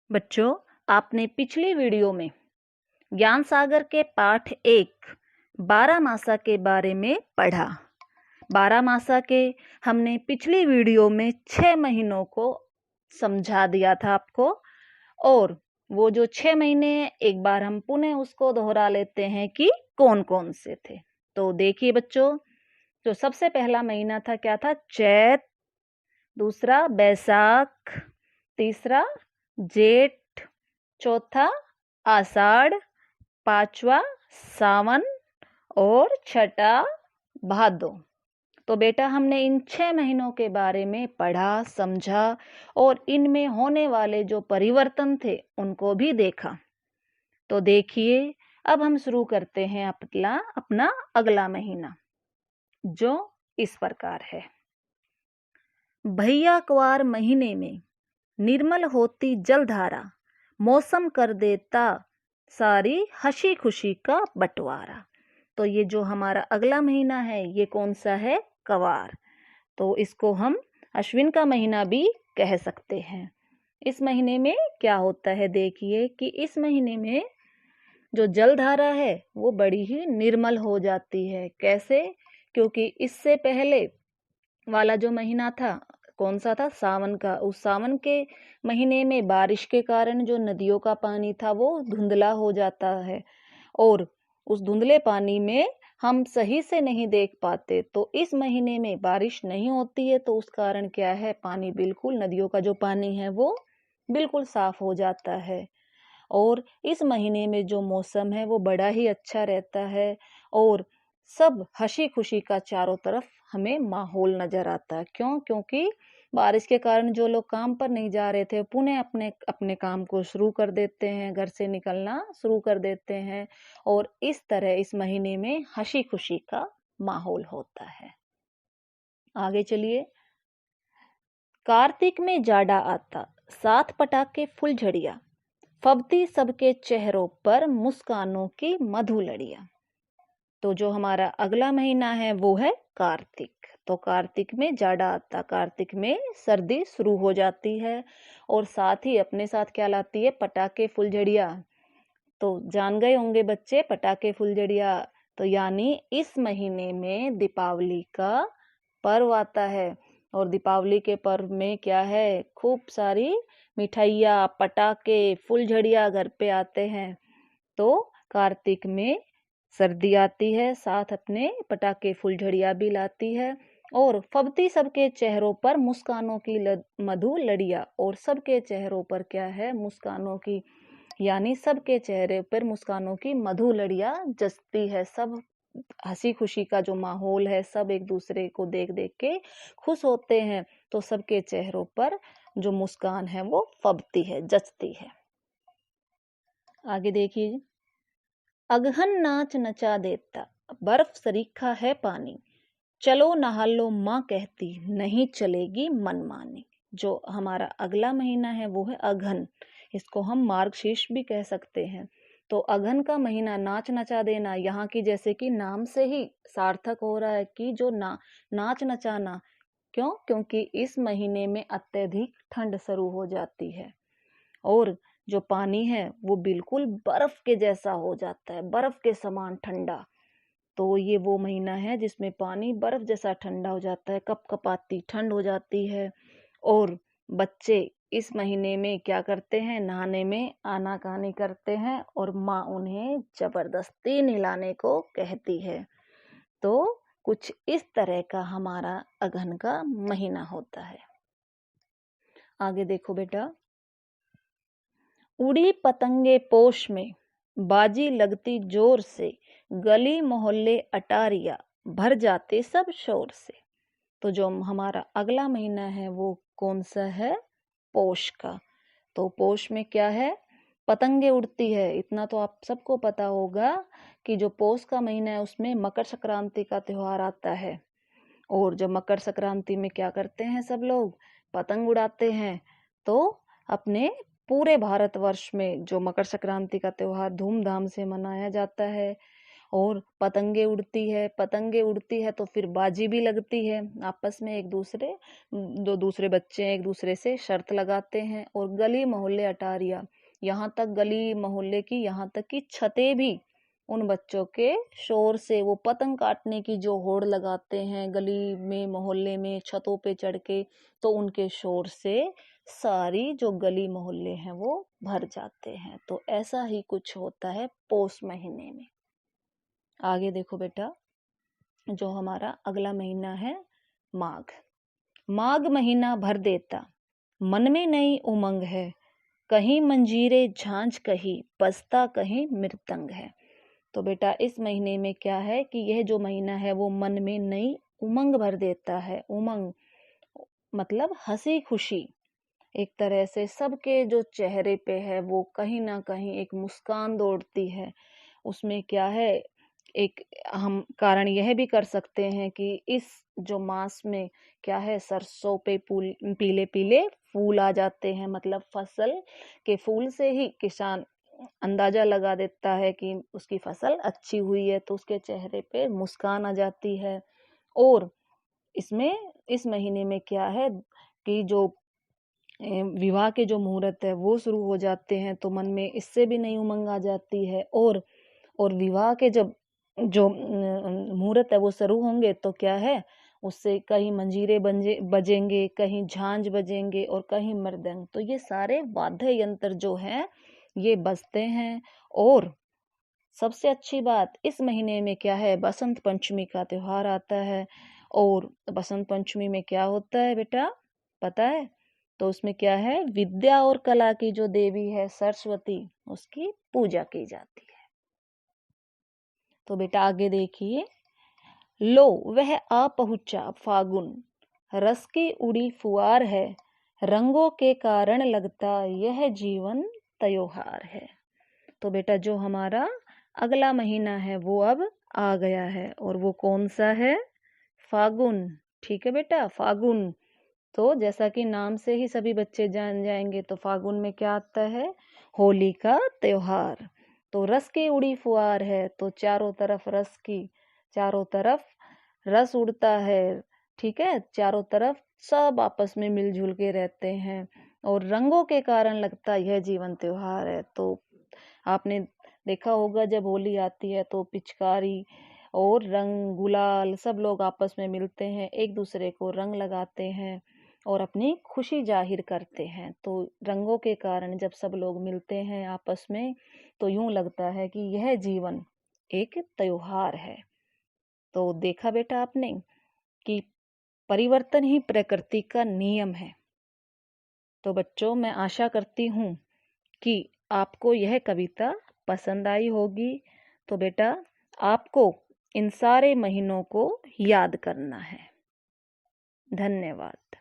बच्चों, आपने पिछली वीडियो में ज्ञान सागर के पाठ 1 बारहमासा के बारे में पढ़ा। बारहमासा के हमने पिछली वीडियो में 6 महीनों को समझा दिया था आपको। और वो जो 6 महीने हैं, एक बार हम पुनः उसको दोहरा लेते हैं कि कौन कौन से थे। तो देखिए बच्चों, जो सबसे पहला महीना था क्या था? चैत। दूसरा बैसाख। तीसरा जेठ। चौथा आषाढ़। पांचवा सावन। और छठा भादो। तो बेटा, हमने इन 6 महीनों के बारे में पढ़ा, समझा और इनमें होने वाले जो परिवर्तन थे उनको भी देखा। तो देखिए, अब हम शुरू करते हैं अपना अगला महीना, जो इस प्रकार है। भैया क्वार महीने में निर्मल होती जलधारा, मौसम कर देता सारी हंसी खुशी का बंटवारा। तो ये जो हमारा अगला महीना है, ये कौन सा है? क्वार। तो इसको हम अश्विन का महीना भी कह सकते हैं। इस महीने में क्या होता है? देखिए कि इस महीने में जो जलधारा है वो बड़ी ही निर्मल हो जाती है। कैसे? क्योंकि इससे पहले वाला जो महीना था, कौन सा था? सावन का। उस सावन के महीने में बारिश के कारण जो नदियों का पानी था वो धुंधला हो जाता है, और उस धुंधले पानी में हम सही से नहीं देख पाते। तो इस महीने में बारिश नहीं होती है, तो उस कारण क्या है, पानी बिल्कुल, नदियों का जो पानी है वो बिल्कुल साफ हो जाता है। और इस महीने में जो मौसम है वो बड़ा ही अच्छा रहता है, और सब हंसी खुशी का चारों तरफ हमें माहौल नजर आता है। क्यों? क्योंकि बारिश के कारण जो लोग काम पर नहीं जा रहे थे, पुनः अपने अपने काम को शुरू कर देते हैं, घर से निकलना शुरू कर देते हैं, और इस तरह इस महीने में हंसी खुशी का माहौल होता है। आगे चलिए। कार्तिक में जाड़ा आता, साथ पटाखे फुलझड़िया, फबती सबके चेहरों पर मुस्कानों की मधुलड़ियां। तो जो हमारा अगला महीना है वो है कार्तिक। तो कार्तिक में जाड़ा आता, कार्तिक में सर्दी शुरू हो जाती है, और साथ ही अपने साथ क्या लाती है? पटाखे फुलझड़िया। तो जान गए होंगे बच्चे, पटाखे फुलझड़िया। तो यानी इस महीने में दीपावली का पर्व आता है, और दीपावली के पर्व में क्या है? खूब सारी मिठाइयाँ, पटाखे, फुलझड़िया घर पे आते हैं। तो कार्तिक में सर्दी आती है, साथ अपने पटाखे फुलझड़िया भी लाती है, और फबती सबके चेहरों पर मुस्कानों की मधु लड़िया। और सबके चेहरों पर क्या है? मुस्कानों की, यानी सबके चेहरे पर मुस्कानों की मधु लड़िया जचती है। सब हंसी खुशी का जो माहौल है, सब एक दूसरे को देख देख के खुश होते हैं। तो सबके चेहरों पर जो मुस्कान है वो फबती है, जचती है। आगे देखिए। अगहन नाच नचा देता, बर्फ सरीखा है पानी, चलो नहा लो माँ कहती, नहीं चलेगी मनमानी। जो हमारा अगला महीना है वो है अगहन। इसको हम मार्गशीर्ष भी कह सकते हैं। तो अगहन का महीना, नाच नचा देना, यहाँ की जैसे कि नाम से ही सार्थक हो रहा है कि जो नाच नचाना। क्यों? क्योंकि इस महीने में अत्यधिक ठंड शुरू हो जाती है, और जो पानी है वो बिल्कुल बर्फ के जैसा हो जाता है, बर्फ के समान ठंडा। तो ये वो महीना है जिसमें पानी बर्फ जैसा ठंडा हो जाता है, कपकपाती ठंड हो जाती है। और बच्चे इस महीने में क्या करते हैं? नहाने में आनाकानी करते हैं, और माँ उन्हें जबरदस्ती नहलाने को कहती है। तो कुछ इस तरह का हमारा अगहन का महीना होता है। आगे देखो बेटा। उड़ी पतंगे पोश में, बाजी लगती जोर से, गली मोहल्ले अटारिया, भर जाते सब शोर से। तो जो हमारा अगला महीना है वो कौन सा है? पोष का। तो पोष में क्या है? पतंगे उड़ती है। इतना तो आप सबको पता होगा कि जो पोष का महीना है उसमें मकर संक्रांति का त्योहार आता है, और जब मकर संक्रांति में क्या करते हैं सब लोग? पतंग उड़ाते हैं। तो अपने पूरे भारतवर्ष में जो मकर संक्रांति का त्योहार धूमधाम से मनाया जाता है, और पतंगे उड़ती है तो फिर बाजी भी लगती है, आपस में जो दूसरे बच्चे एक दूसरे से शर्त लगाते हैं। और गली मोहल्ले अटारियाँ, यहाँ तक कि छतें भी उन बच्चों के शोर से, वो पतंग काटने की जो होड़ लगाते हैं गली में मोहल्ले में छतों पे चढ़ के, तो उनके शोर से सारी जो गली मोहल्ले हैं वो भर जाते हैं। तो ऐसा ही कुछ होता है पौष महीने में। आगे देखो बेटा, जो हमारा अगला महीना है माघ। माघ महीना भर देता, मन में नई उमंग है, कहीं मंजीरे झांझ कहीं बजता कहीं मृदंग है। तो बेटा इस महीने में क्या है कि यह जो महीना है वो मन में नई उमंग भर देता है। उमंग मतलब हंसी खुशी, एक तरह से सबके जो चेहरे पे है वो कहीं ना कहीं एक मुस्कान दौड़ती है। उसमें क्या है, एक हम कारण यह भी कर सकते हैं कि इस जो मास में क्या है, सरसों पे पीले पीले फूल आ जाते हैं। मतलब फसल के फूल से ही किसान अंदाजा लगा देता है कि उसकी फसल अच्छी हुई है, तो उसके चेहरे पे मुस्कान आ जाती है। और इस महीने में क्या है कि जो विवाह के जो मुहूर्त है वो शुरू हो जाते हैं, तो मन में इससे भी नई उमंग आ जाती है। और विवाह के जब जो मुहूर्त है वो शुरू होंगे तो क्या है, उससे कहीं मंजीरे बजेंगे, कहीं झांझ बजेंगे और कहीं मृदंग। तो ये सारे वाद्य यंत्र जो हैं ये बजते हैं। और सबसे अच्छी बात, इस महीने में क्या है, बसंत पंचमी का त्योहार आता है। और बसंत पंचमी में क्या होता है बेटा, पता है? तो उसमें क्या है, विद्या और कला की जो देवी है सरस्वती, उसकी पूजा की जाती है। तो बेटा आगे देखिए, लो वह आ पहुंचा फागुन, रस की उड़ी फुआर है, रंगों के कारण लगता यह जीवन त्योहार है। तो बेटा जो हमारा अगला महीना है वो अब आ गया है, और वो कौन सा है, फागुन। ठीक है बेटा, फागुन। तो जैसा कि नाम से ही सभी बच्चे जान जाएंगे, तो फागुन में क्या आता है, होली का त्योहार। तो रस की उड़ी फुहार है, तो चारों तरफ रस उड़ता है। ठीक है, चारों तरफ सब आपस में मिलजुल के रहते हैं, और रंगों के कारण लगता यह जीवन त्योहार है। तो आपने देखा होगा जब होली आती है तो पिचकारी और रंग गुलाल सब लोग आपस में मिलते हैं, एक दूसरे को रंग लगाते हैं और अपनी खुशी जाहिर करते हैं। तो रंगों के कारण जब सब लोग मिलते हैं आपस में, तो यूं लगता है कि यह जीवन एक त्योहार है। तो देखा बेटा आपने कि परिवर्तन ही प्रकृति का नियम है। तो बच्चों, मैं आशा करती हूँ कि आपको यह कविता पसंद आई होगी। तो बेटा आपको इन सारे महीनों को याद करना है। धन्यवाद।